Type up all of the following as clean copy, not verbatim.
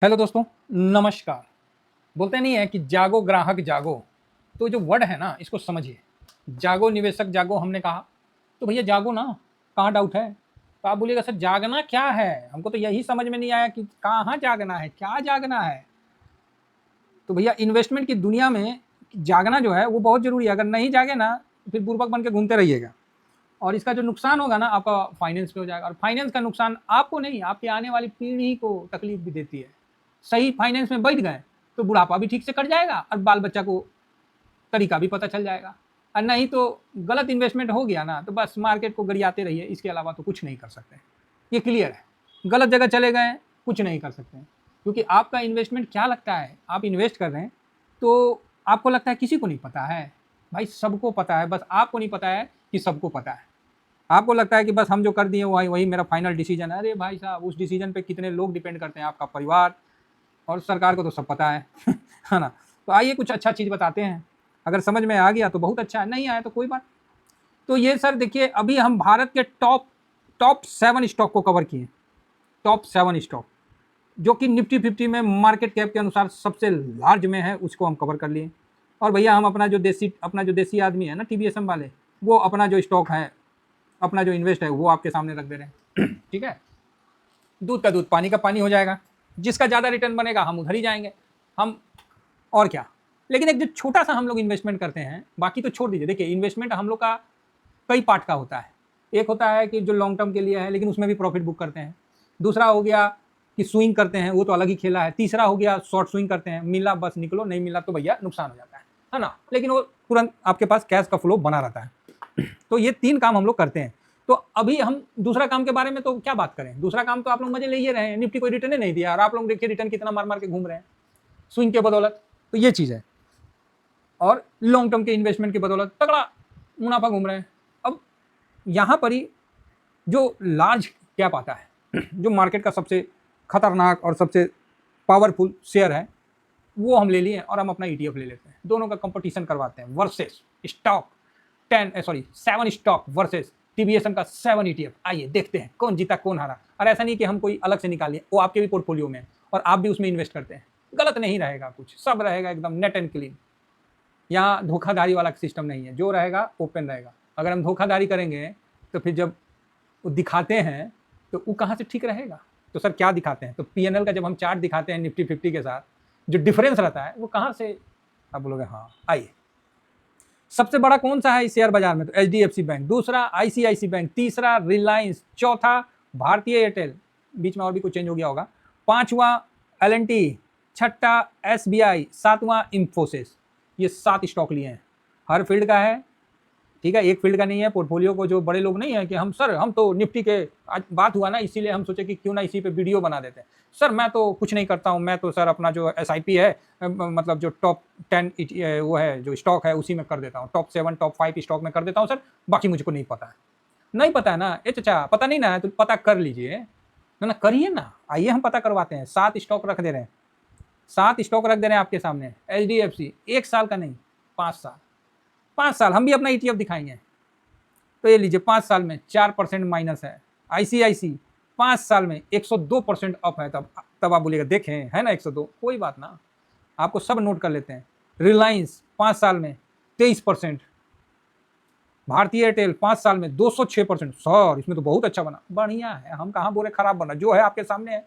Hello दोस्तों, नमस्कार। बोलते नहीं है कि जागो ग्राहक जागो। तो जो वर्ड है ना, इसको समझिए। जागो निवेशक जागो हमने कहा, तो भैया जागो ना। कहाँ डाउट है? तो आप बोलिएगा सर जागना क्या है, हमको तो यही समझ में नहीं आया कि कहाँ जागना है, क्या जागना है। तो भैया इन्वेस्टमेंट की दुनिया में जागना जो है वो बहुत जरूरी है। अगर नहीं जागे ना तो फिर बुर्बक बन के घूमते रहिएगा, और इसका जो नुकसान होगा ना आपका फाइनेंस पे हो जाएगा। और फाइनेंस का नुकसान आपको नहीं, आपके आने वाली पीढ़ी को तकलीफ भी देती है। सही फाइनेंस में बैठ गए तो बुढ़ापा भी ठीक से कट जाएगा और बाल बच्चा को तरीका भी पता चल जाएगा। और नहीं तो गलत इन्वेस्टमेंट हो गया ना तो बस मार्केट को गरियाते रहिए, इसके अलावा तो कुछ नहीं कर सकते। ये क्लियर है। गलत जगह चले गए, कुछ नहीं कर सकते, क्योंकि आपका इन्वेस्टमेंट क्या लगता है, आप इन्वेस्ट कर रहे हैं तो आपको लगता है किसी को नहीं पता है। भाई सबको पता है, बस आपको नहीं पता है कि सबको पता है। आपको लगता है कि बस हम जो कर दिए वही वही मेरा फाइनल डिसीजन है। अरे भाई साहब, उस डिसीजन पे कितने लोग डिपेंड करते हैं, आपका परिवार, और सरकार को तो सब पता है है ना। तो आइए कुछ अच्छा चीज़ बताते हैं। अगर समझ में आ गया तो बहुत अच्छा है, नहीं आया तो कोई बात। तो ये सर देखिए, अभी हम भारत के टॉप टॉप 7 स्टॉक को कवर किए। टॉप 7 स्टॉक जो कि निफ्टी 50 में मार्केट कैप के अनुसार सबसे लार्ज में है, उसको हम कवर कर लिए। और भैया हम अपना जो देसी आदमी है ना, TVSM वाले, वो अपना जो स्टॉक है, अपना जो इन्वेस्ट है वो आपके सामने रख दे रहे हैं ठीक है। दूध का दूध पानी का पानी हो जाएगा। जिसका ज़्यादा रिटर्न बनेगा हम उधर ही जाएंगे, हम और क्या। लेकिन एक जो छोटा सा हम लोग इन्वेस्टमेंट करते हैं, बाकी तो छोड़ दीजिए। देखिए इन्वेस्टमेंट हम लोग का कई पार्ट का होता है। एक होता है कि जो लॉन्ग टर्म के लिए है, लेकिन उसमें भी प्रॉफिट बुक करते हैं। दूसरा हो गया कि स्विंग करते हैं, वो तो अलग ही खेला है। तीसरा हो गया शॉर्ट स्विंग करते हैं, मिला बस निकलो, नहीं मिला तो भैया नुकसान हो जाता है ना। लेकिन वो तुरंत आपके पास कैश का फ्लो बना रहता है तो ये 3 काम हम लोग करते हैं। तो अभी हम दूसरा काम के बारे में तो क्या बात करें। दूसरा काम तो आप लोग मजे ले ही रहे हैं, निफ्टी कोई रिटर्न नहीं दिया और आप लोग देखिए रिटर्न कितना मार मार के घूम रहे हैं स्विंग के बदौलत। तो ये चीज़ है। और लॉन्ग टर्म के इन्वेस्टमेंट की बदौलत तगड़ा मुनाफा घूम रहे हैं। अब यहाँ पर ही जो लार्ज कैप आता है जो मार्केट का सबसे खतरनाक और सबसे पावरफुल शेयर है, वो हम ले लिए और हम अपना ETF ले लेते हैं। दोनों का कंपटीशन करवाते हैं versus stock 7 stock versus TVSM का 7 ETF। आइए देखते हैं कौन जीता कौन हारा। और ऐसा नहीं कि हम कोई अलग से निकालिए, वो आपके भी पोर्टफोलियो में है और आप भी उसमें इन्वेस्ट करते हैं। गलत नहीं रहेगा कुछ, सब रहेगा एकदम नेट एंड क्लीन। यहाँ धोखाधड़ी वाला सिस्टम नहीं है, जो रहेगा ओपन रहेगा। अगर हम धोखाधड़ी करेंगे तो फिर जब वो दिखाते हैं तो वो कहाँ से ठीक रहेगा। तो सर क्या दिखाते हैं, तो PNL का जब हम चार्ट दिखाते हैं निफ्टी 50 के साथ, जो डिफरेंस रहता है वो कहाँ से, आप बोलोगे हाँ आइए। सबसे बड़ा कौन सा है इस शेयर बाजार में, तो HDFC बैंक, दूसरा ICICI बैंक, तीसरा रिलायंस, चौथा भारतीय एयरटेल, बीच में और भी कुछ चेंज हो गया होगा, पांचवा L&T, छठा SBI, सातवां इंफोसिस। ये 7 स्टॉक लिए हैं। हर फील्ड का है, ठीक है, एक फील्ड का नहीं है। पोर्टफोलियो को जो बड़े लोग नहीं है कि हम तो निफ्टी के, आज बात हुआ ना इसीलिए हम सोचे कि क्यों ना इसी पे वीडियो बना देते हैं। सर मैं तो कुछ नहीं करता हूँ, मैं तो सर अपना जो SIP है, मतलब जो टॉप 10 वो है जो स्टॉक है उसी में कर देता हूँ, टॉप 7 टॉप 5 स्टॉक में कर देता हूँ सर, बाकी मुझको नहीं पता है। नहीं पता है ना, चाचा पता नहीं ना है तो पता कर लीजिए ना, करिए ना। आइए हम पता करवाते हैं। 7 स्टॉक रख दे रहे हैं, 7 स्टॉक रख दे रहे हैं आपके सामने। HDFC 1 साल का नहीं, 5 साल, 5 साल हम भी अपना ETF दिखाएंगे। तो ये लीजिए 5 साल में 4% माइनस है। ICICI 5 साल में 102% अप है। तब आप बोलिएगा देखें है ना 102, कोई बात ना, आपको सब नोट कर लेते हैं। रिलायंस 5 साल में 23%, भारतीय एयरटेल 5 साल में 206%। सर इसमें तो बहुत अच्छा बना, बढ़िया है, हम कहाँ बोले खराब बना, जो है आपके सामने है।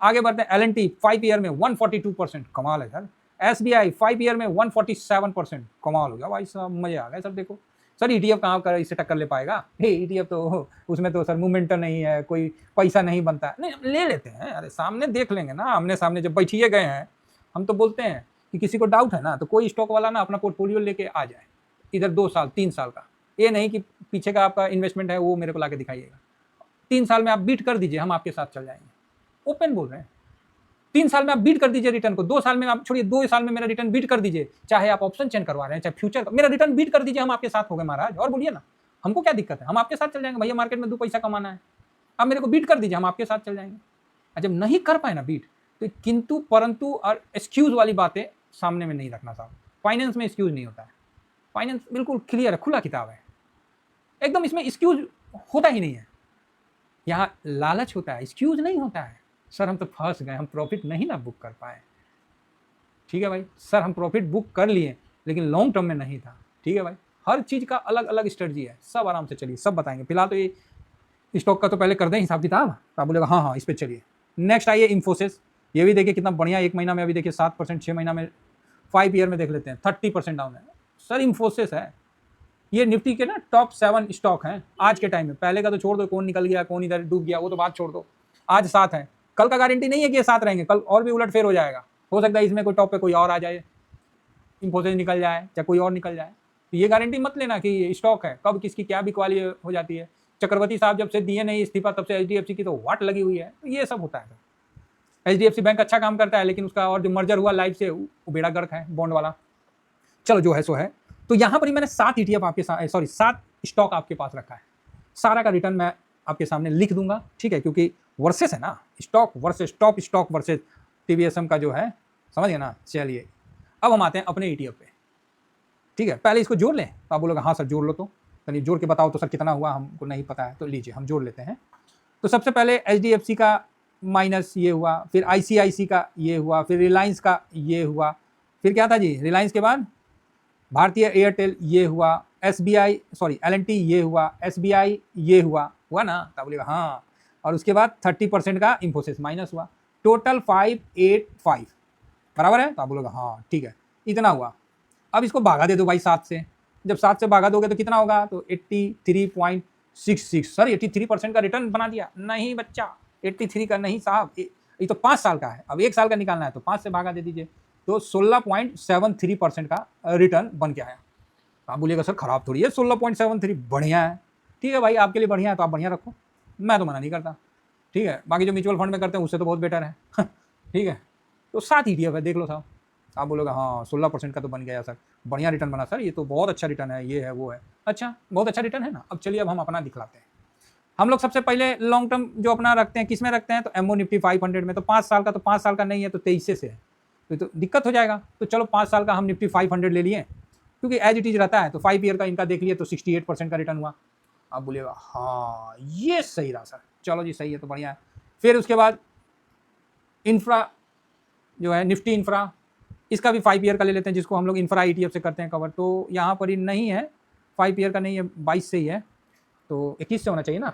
आगे बढ़ते हैं। L&T 5 ईयर में 142%, कमाल है सर। SBI 5 ईयर में 147%, कमाल हो गया भाई साहब, मजे आ गए सर। देखो सर ETF कहाँ कर इससे टक्कर ले पाएगा। ETF तो उसमें तो सर मोमेंटम नहीं है, कोई पैसा नहीं बनता, नहीं ले लेते हैं। अरे सामने देख लेंगे ना, आमने सामने जब बैठिए गए हैं। हम तो बोलते हैं कि किसी को डाउट है ना तो कोई स्टॉक वाला ना अपना पोर्टफोलियो लेके आ जाए इधर, 2 साल 3 साल का। ये नहीं कि पीछे का आपका इन्वेस्टमेंट है वो मेरे को ला के दिखाइएगा। 3 साल में आप बीट कर दीजिए, हम आपके साथ चल जाएंगे। ओपन बोल रहे हैं, 3 साल में आप बीट कर दीजिए रिटर्न को, 2 साल में आप छोड़िए, 2 साल में मेरा रिटर्न बीट कर दीजिए। चाहे आप ऑप्शन चेंज करवा रहे हैं, चाहे फ्यूचर, मेरा रिटर्न बीट कर दीजिए, हम आपके साथ हो गए महाराज। और बोलिए ना, हमको क्या दिक्कत है, हम आपके साथ चल जाएंगे। भैया मार्केट में 2 पैसा कमाना है, आप मेरे को बीट कर दीजिए, हम आपके साथ चल जाएंगे। और जब नहीं कर पाए ना बीट, तो किंतु परंतु और एक्सक्यूज वाली बातें सामने में नहीं रखना साहब। फाइनेंस में एक्सक्यूज नहीं होता है, फाइनेंस बिल्कुल क्लियर है, खुला किताब है एकदम, इसमें एक्सक्यूज होता ही नहीं है। यहाँ लालच होता है, एक्सक्यूज नहीं होता है। सर हम तो फंस गए, हम प्रॉफिट नहीं ना बुक कर पाए। ठीक है भाई, सर हम प्रॉफिट बुक कर लिए लेकिन लॉन्ग टर्म में नहीं था। ठीक है भाई, हर चीज़ का अलग अलग स्ट्रेटजी है, सब आराम से चलिए, सब बताएंगे। फिलहाल तो ये स्टॉक का तो पहले कर दें हिसाब किताब, तो आप बोलेगा हाँ हाँ इस पर चलिए। नेक्स्ट आइए इन्फोसिस, ये भी देखिए कितना बढ़िया, 1 महीना में अभी देखिए 7%, 6 महीना में 5 ईयर में देख लेते हैं 30% डाउन है। सर इन्फोसिस है, ये निफ्टी के ना टॉप 7 स्टॉक हैं आज के टाइम में। पहले का तो छोड़ दो, कौन निकल गया कौन इधर डूब गया वो तो बात छोड़ दो, आज 7 है, कल का गारंटी नहीं है कि ये 7 रहेंगे, कल और भी उलट फेर हो जाएगा। हो सकता है इसमें कोई टॉप पे कोई और आ जाए, इन्फोसिस निकल जाए या कोई और निकल जाए, तो ये गारंटी मत लेना कि स्टॉक है, कब किसकी क्या बिकवाली हो जाती है। चक्रवर्ती साहब जब से दिए नहीं इस्तीफा तब से HDFC की तो वाट लगी हुई है, तो ये सब होता है। HDFC बैंक अच्छा काम करता है लेकिन उसका और जो मर्जर हुआ लाइफ से वो बेड़ा गर्क है बॉन्ड वाला। चलो जो है सो है। तो यहाँ पर ही मैंने 7 ETF आपके साथ, सॉरी 7 स्टॉक आपके पास रखा है, सारा का रिटर्न मैं आपके सामने लिख दूंगा। ठीक है, क्योंकि वर्सेस है ना, stock versus top stock versus TVSM का जो है, समझ गए ना। चलिए अब हम आते हैं अपने ETF पे। ठीक है, पहले इसको जोड़ लें, तो आप बोलोगे हाँ सर जोड़ लो, तो चलिए जोड़ के बताओ तो सर कितना हुआ, हमको नहीं पता है, तो लीजिए हम जोड़ लेते हैं। तो सबसे पहले HDFC का माइनस ये हुआ, फिर ICIC का ये हुआ, फिर रिलायंस का ये हुआ, फिर क्या था जी, रिलायंस के बाद भारतीय एयरटेल ये हुआ, SBI सॉरी L&T ये हुआ, SBI ये हुआ ना, तो बोलेगा हाँ, और उसके बाद 30% का इन्फोसिस माइनस हुआ, टोटल 585 बराबर है, तो आप बोलोगे हाँ ठीक है इतना हुआ। अब इसको भागा दे दो भाई 7 से, जब 7 से भागा दोगे तो कितना होगा, तो 83.66। सर 83% का रिटर्न बना दिया, नहीं बच्चा 83 का नहीं साहब, ये तो 5 साल का है, अब 1 साल का निकालना है तो 5 से भागा दे दीजिए, तो 16.73% का रिटर्न बन के आया। तो आप बोलिएगा सर खराब थोड़ी है, 16.73 बढ़िया है। ठीक है भाई, आपके लिए बढ़िया है तो आप बढ़िया रखो, मैं तो मना नहीं करता। ठीक है, बाकी जो म्यूचुअल फंड में करते हैं उससे तो बहुत बेटर है। ठीक है, तो 7 ETF है, देख लो साहब। आप बोलोगे हाँ 16% का तो बन गया सर, बढ़िया रिटर्न बना सर, ये तो बहुत अच्छा रिटर्न है, ये है वो है। अच्छा बहुत अच्छा रिटर्न है ना। अब चलिए अब हम अपना दिखलाते हैं। हम लोग सबसे पहले लॉन्ग टर्म जो अपना रखते हैं किस में रखते हैं, तो MO निफ्टी 500 में। तो 5 साल का, तो 5 साल का नहीं है तो 23 से है, तो दिक्कत हो जाएगा। तो चलो 5 साल का हम निफ्टी 500 ले लिए, क्योंकि एज इट इज रहता है। तो 5 ईयर का इनका देख लिए तो 68% का रिटर्न हुआ। आप बोलिएगा हाँ ये सही रहा सर, चलो जी सही है तो बढ़िया है। फिर उसके बाद इंफ्रा जो है निफ्टी इंफ्रा, इसका भी 5 ईयर का ले लेते हैं, जिसको हम लोग इंफ्रा ETF से करते हैं कवर। तो यहाँ पर ही नहीं है, 5 ईयर का नहीं है, 22 से ही है, तो 21 से होना चाहिए ना।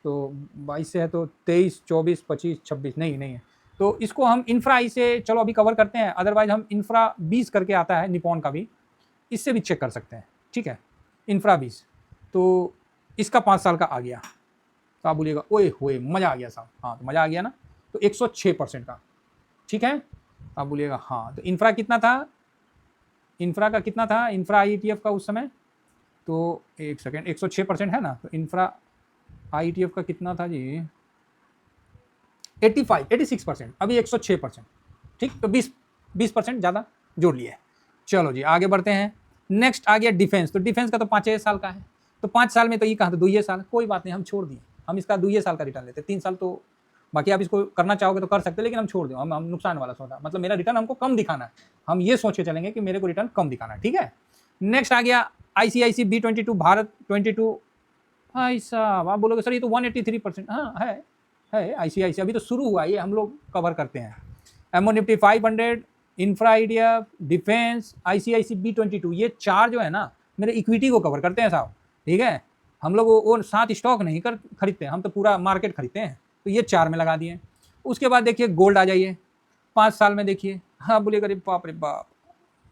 तो 22 से है तो 23, 24, 25, 26 नहीं है। तो इसको हम इंफ्रा आई से चलो अभी कवर करते हैं, अदरवाइज हम इंफ्रा 20 करके आता है निपॉन का भी, इससे भी चेक कर सकते हैं। ठीक है, इंफ्रा 20, तो इसका 5 साल का आ गया। तो आप बोलिएगा ओए होए मज़ा आ गया साहब, हाँ तो मज़ा आ गया ना। तो 106% का, ठीक है। आप बोलिएगा हाँ, तो इंफ्रा कितना था, इंफ्रा का कितना था, इंफ्रा IETF का उस समय, तो एक सेकेंड, 106% है ना। तो इंफ्रा IETF का कितना था जी, 86%, अभी 106%। ठीक, तो 20% ज़्यादा जोड़ लिए। चलो जी आगे बढ़ते हैं। नेक्स्ट आ गया डिफेंस। तो डिफेंस का तो 5 साल का है, तो 5 साल में तो ये कहा था 2 साल, कोई बात नहीं हम छोड़ दिए, हम इसका 2 साल का रिटर्न लेते, 3 साल तो बाकी आप इसको करना चाहोगे तो कर सकते, लेकिन हम छोड़ दें, हम नुकसान वाला सौदा, मतलब मेरा रिटर्न हमको कम दिखाना है, हम ये सोच के चलेंगे कि मेरे को रिटर्न कम दिखाना है। ठीक है, नेक्स्ट आ गया ICIC B22 भारत 22। भाई साहब आप बोलोगे सर ये तो 183%, हाँ है ICIC, अभी तो शुरू हुआ, ये हम लोग कवर करते हैं। MO Nifty 500, infra IDF, defence, ICIC B22, ये 4 जो है ना मेरे इक्विटी को कवर करते हैं साहब। ठीक है, हम लोग वो 7 स्टॉक नहीं खरीदते हैं, हम तो पूरा मार्केट खरीदते हैं, तो ये 4 में लगा दिए। उसके बाद देखिए गोल्ड आ जाइए, 5 साल में देखिए, हाँ बोलिएगा अरे बाप रे बाप,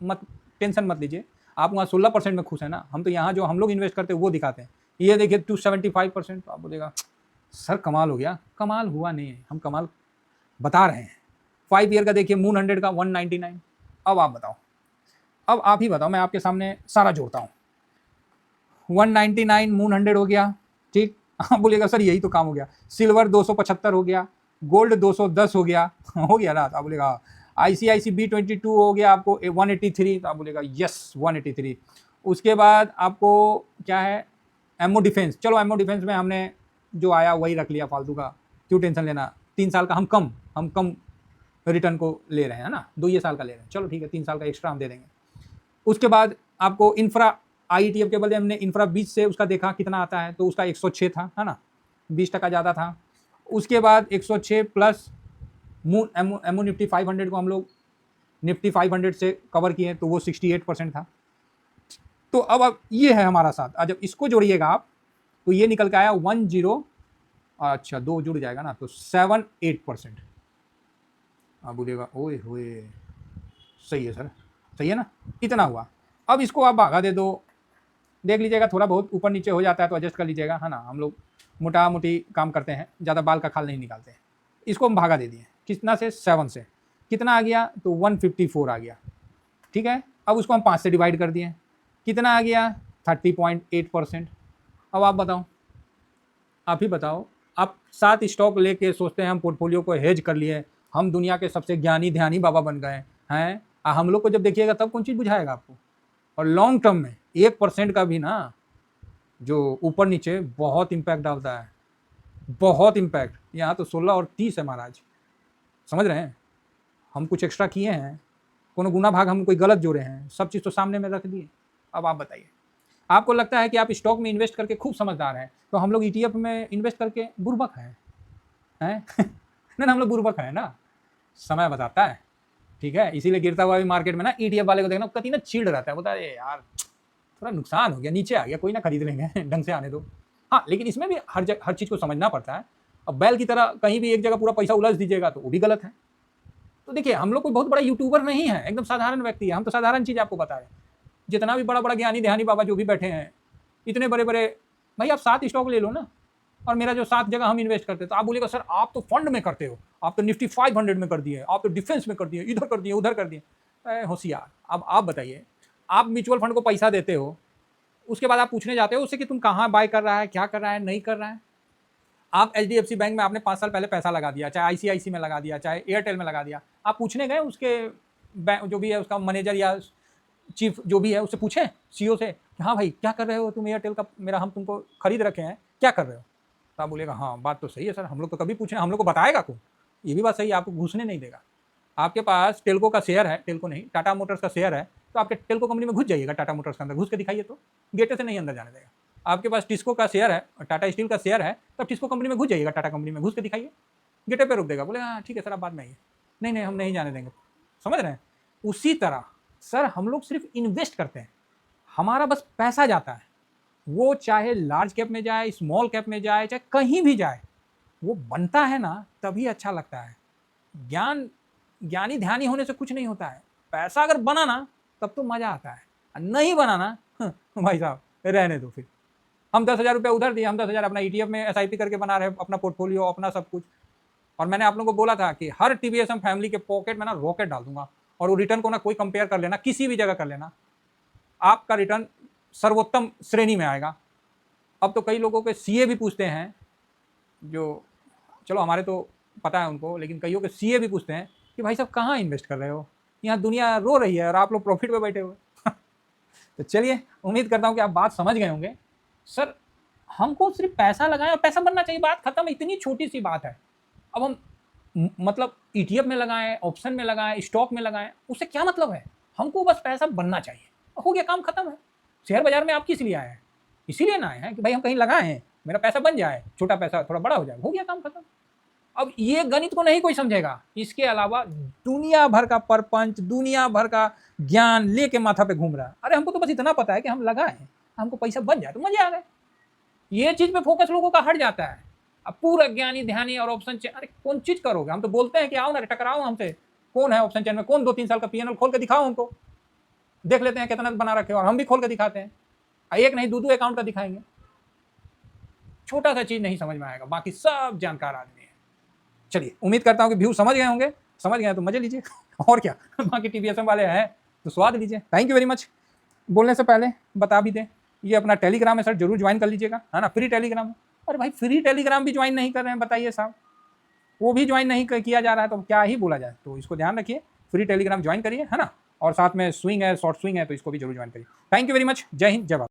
मत टेंशन मत लीजिए, आप वहाँ 16% में खुश है ना, हम तो यहाँ जो हम लोग इन्वेस्ट करते हैं वो दिखाते हैं। ये देखिए 275%, तो आप बोलेगा सर कमाल हो गया, कमाल हुआ नहीं है, हम कमाल बता रहे हैं। 5 ईयर का देखिए मून 100 का 199। अब आप बताओ, अब आप ही बताओ, मैं आपके सामने सारा जोड़ता हूँ। 199 मून 100 हो गया, ठीक। आप बोलिएगा सर यही तो काम हो गया। सिल्वर 275 हो गया, गोल्ड 210 हो गया, हो गया ना। आप बोलेगा ICIC B22 हो गया आपको 183, तो आप बोलेगा यस 183। उसके बाद आपको क्या है, MO डिफेंस। चलो MO डिफेंस में हमने जो आया वही रख लिया, फालतू का क्यों टेंशन लेना। 3 साल का हम कम रिटर्न को ले रहे हैं ना, 2 साल का ले रहे हैं, चलो ठीक है 3 साल का एक्स्ट्रा हम दे देंगे। उसके बाद आपको इंफ्रा IETF के बदले हमने इंफ्रा 20 से उसका देखा कितना आता है, तो उसका 106 था, है ना, 20% ज़्यादा था। उसके बाद 106 प्लस एमओ निफ्टी 500 को हम लोग निफ्टी 500 से कवर किए तो वो 68% था। तो अब ये है हमारा साथ, जब इसको जोड़िएगा आप तो ये निकल के आया 10, अच्छा 2 जुड़ जाएगा ना तो 78%। आप बोलिएगा ओए होए, सही है सर, सही है ना, इतना हुआ। अब इसको आप भागा दे दो, देख लीजिएगा थोड़ा बहुत ऊपर नीचे हो जाता है तो एडजस्ट कर लीजिएगा, है ना, हम लोग मोटा मोटी काम करते हैं, ज़्यादा बाल का खाल नहीं निकालते हैं। इसको हम भागा दे दिए कितना से, 7 से, कितना आ गया तो 154 आ गया, ठीक है। अब उसको हम 5 से डिवाइड कर दिए, कितना आ गया 30.8%। अब आप बताओ, आप ही बताओ, आप 7 स्टॉक लेके सोचते हैं हम पोर्टफोलियो को हेज कर लिए, हम दुनिया के सबसे ज्ञानी ध्यानी बाबा बन गए हैं, हम लोग को जब देखिएगा तब कौन चीज़ बुझाएगा आपको। और लॉन्ग टर्म में 1% का भी ना जो ऊपर नीचे बहुत इम्पैक्ट डालता है, बहुत इम्पैक्ट। यहाँ तो 16 और 30 है महाराज, समझ रहे हैं, हम कुछ एक्स्ट्रा किए हैं, कोनो गुना भाग हम कोई गलत जोड़े हैं, सब चीज़ तो सामने में रख दिए। अब आप बताइए, आपको लगता है कि आप स्टॉक में इन्वेस्ट करके खूब समझदार हैं, तो हम लोग ETF में इन्वेस्ट करके बुर्बक हैं ना, हम लोग बुर्बक हैं ना, समय बताता है, ठीक है। इसीलिए गिरता हुआ भी मार्केट में ना ETF वाले को देखना कति ना चिढ़ रहता है, बोलता है यार थोड़ा नुकसान हो गया, नीचे आ गया, कोई ना खरीद लेंगे ढंग से आने दो। हाँ, लेकिन इसमें भी हर चीज़ को समझना पड़ता है। अब बैल की तरह कहीं भी एक जगह पूरा पैसा उलझ दीजिएगा तो वो भी गलत है। तो देखिए, हम लोग कोई बहुत बड़ा यूट्यूबर नहीं है, एकदम साधारण व्यक्ति है, हम तो साधारण चीज़ आपको बता रहे हैं। जितना भी बड़ा बड़ा ज्ञानी ध्यानी बाबा जो भी बैठे हैं, इतने बड़े बड़े, भाई आप 7 स्टॉक ले लो ना, और मेरा जो 7 जगह हम इन्वेस्ट करते हैं, तो आप बोलिएगा सर आप तो फंड में करते हो, आप तो निफ्टी 500 में कर दिए, आप तो डिफेंस में कर दिए, इधर कर दिए, उधर कर दिए। होशियार, अब आप बताइए, आप म्यूचुअल फंड को पैसा देते हो, उसके बाद आप पूछने जाते हो उससे कि तुम कहाँ बाय कर रहा है, क्या कर रहा है, नहीं कर रहा है। आप HDFC बैंक में आपने 5 साल पहले पैसा लगा दिया, चाहे ICICI में लगा दिया, चाहे एयरटेल में लगा दिया, आप पूछने गए उसके बैंक जो भी है उसका मैनेजर या चीफ जो भी है उससे पूछें, CEO से कि हाँ भाई क्या कर रहे हो तुम, एयरटेल का मेरा हम तुमको खरीद रखे हैं, क्या कर रहे हो। तो आप बोलेगा हाँ बात तो सही है सर, हम लोग तो कभी पूछे, हम लोग को बताएगा कौन, ये भी बात सही है, आपको घुसने नहीं देगा। आपके पास टेल्को का शेयर है, टेल्को नहीं टाटा मोटर्स का शेयर है, तो आपके टेल्को कंपनी में घुस जाइएगा, टाटा मोटर्स के अंदर घुस के दिखाइए, तो गेटे से नहीं अंदर जाने देगा। आपके पास टिस्को का शेयर है, टाटा स्टील का शेयर है, तब टिस्को कंपनी में घुस जाइएगा, टाटा कंपनी में घुस के दिखाइए, गेटे पे रोक देगा, बोले हाँ ठीक है सर आप बाद में आइए, नहीं नहीं हम नहीं जाने देंगे। समझ रहे हैं। उसी तरह सर हम लोग सिर्फ इन्वेस्ट करते हैं, हमारा बस पैसा जाता है, वो चाहे लार्ज कैप में जाए, स्मॉल कैप में जाए, चाहे कहीं भी जाए, वो बनता है ना तभी अच्छा लगता है। ज्ञानी ध्यानी होने से कुछ नहीं होता है, पैसा अगर बना ना तब तो मजा आता है, नहीं बना ना भाई साहब रहने दो। फिर हम 10,000 रुपये उधर दिए, हम 10,000 अपना ETF में SIP करके बना रहे अपना पोर्टफोलियो, अपना सब कुछ। और मैंने आप लोगों को बोला था कि हर TVSM फैमिली के पॉकेट में ना रॉकेट डाल दूंगा, और वो रिटर्न को ना कोई कंपेयर कर लेना, किसी भी जगह कर लेना, आपका रिटर्न सर्वोत्तम श्रेणी में आएगा। अब तो कई लोगों के CA भी पूछते हैं, जो चलो हमारे तो पता है उनको, लेकिन कईयों के CA भी पूछते हैं कि भाई साहब कहाँ इन्वेस्ट कर रहे हो, यहाँ दुनिया रो रही है और आप लोग प्रॉफिट में बैठे हुए तो चलिए, उम्मीद करता हूँ कि आप बात समझ गए होंगे। सर हमको सिर्फ पैसा लगाएं और पैसा बनना चाहिए, बात खत्म, इतनी छोटी सी बात है। अब हम मतलब ETF में लगाएं, ऑप्शन में लगाएं, स्टॉक में लगाएं, उससे क्या मतलब है, हमको बस पैसा बनना चाहिए, हो गया काम खत्म है। शेयर बाजार में आप किस लिए आए हैं, इसीलिए ना आए हैं कि भाई हम कहीं लगाए हैं, मेरा पैसा बन जाए, छोटा पैसा थोड़ा बड़ा हो जाए, हो गया काम खत्म। अब ये गणित को नहीं कोई समझेगा, इसके अलावा दुनिया भर का परपंच, दुनिया भर का ज्ञान लेके माथा पे घूम रहा है। अरे हमको तो बस इतना पता है कि हम लगाए, हमको पैसा बन जाए तो मजे आ गए। ये चीज पे फोकस लोगों का हट जाता है। अब पूरा ज्ञानी ध्यानी और ऑप्शन चेन, अरे कौन चीज करोगे, हम तो बोलते हैं कि आओ ना टकराओ हमसे, कौन है ऑप्शन चेन में, कौन 2-3 साल का PNL खोल के दिखाओ हमको, देख लेते हैं कितना बना रखे, और हम भी खोल के दिखाते हैं, एक नहीं 2-2 अकाउंट का दिखाएंगे। छोटा सा चीज नहीं समझ में आएगा, बाकी सब जानकार आदमी है। चलिए, उम्मीद करता हूँ कि व्यू समझ गए होंगे, समझ गए तो मजे लीजिए और क्या बाकी TVSM वाले हैं तो स्वाद लीजिए। Thank you very much. बोलने से पहले बता भी दें, ये अपना टेलीग्राम है सर, जरूर ज्वाइन कर लीजिएगा, है ना, फ्री टेलीग्राम है। अरे भाई फ्री टेलीग्राम भी ज्वाइन नहीं कर रहे हैं, बताइए साहब, वो भी ज्वाइन नहीं किया जा रहा है तो क्या ही बोला जाए। तो इसको ध्यान रखिए, फ्री टेलीग्राम ज्वाइन करिए, है ना, और साथ में स्विंग है, शॉर्ट स्विंग है, तो इसको भी जरूर ज्वाइन करिए। थैंक यू वेरी मच, जय हिंद, जय भारत।